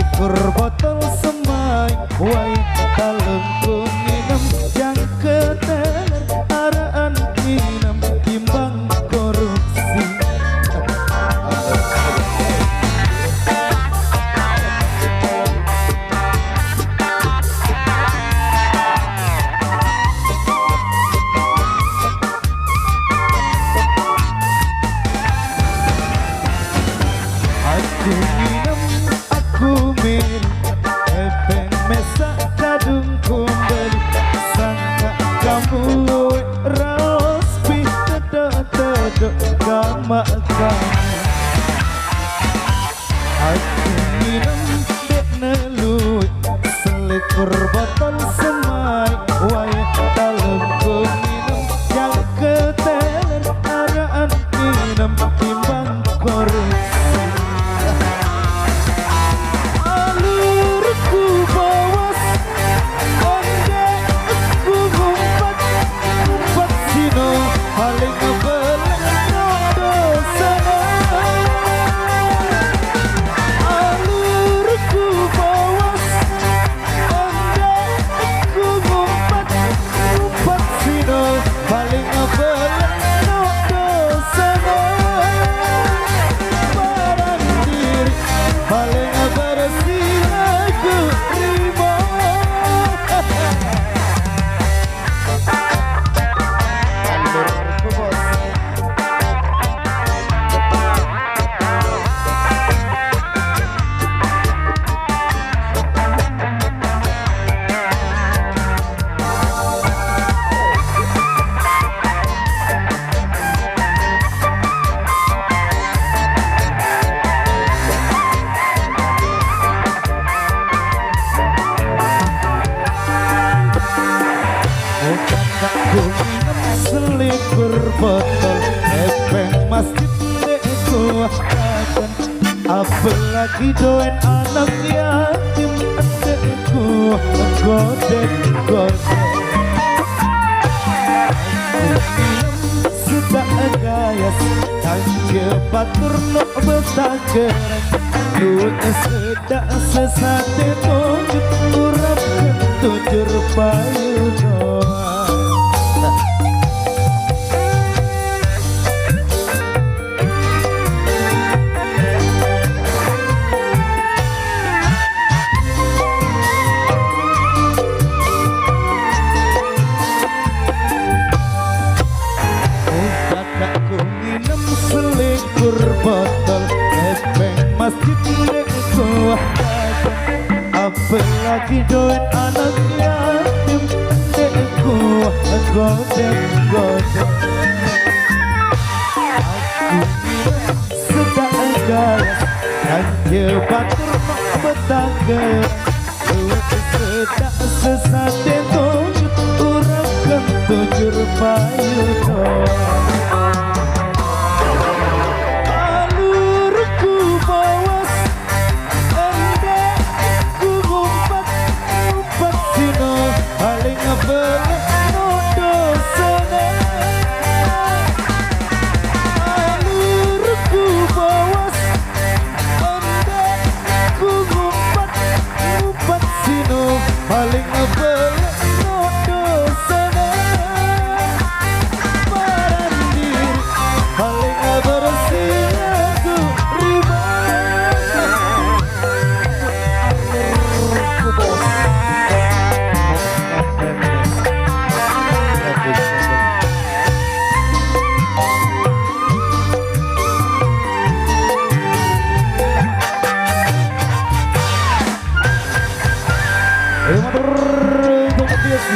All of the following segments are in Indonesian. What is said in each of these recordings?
selikur botol semai wai talengku minum yang keteler araan minum timbang korupsi. Aku minum, aku minum, epeng mesa kadung kumbeli. Sangka kamu raos pi tedok kama kamu. Aku minum dek nelui selikur botol semai wai talengku minum yang keteler araan minum timbang korupsi. Selikur botol epeng masjid deku akan apalagi doen anak yatim deku godek sudah gayas tangke batur no betageran lu sedak sesate tunjuk urap tujur payu doa. Selikur botol epeng masjid deku apalagi doen anak yatim deku godek aku sudah gayas tangke batur no betager sudah sesate tunjuk urap tujur payu doa. Paling ngebelek no dosana paran diri paling bersih aku riba aku bos.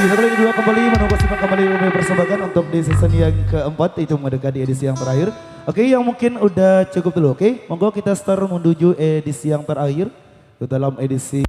Hari kedua kembali menunggu simak kembali kami persembahkan untuk di season yang keempat itu mendekati edisi yang terakhir. Oke, yang mungkin udah cukup dulu. Oke, monggo kita start menuju edisi yang terakhir dalam edisi.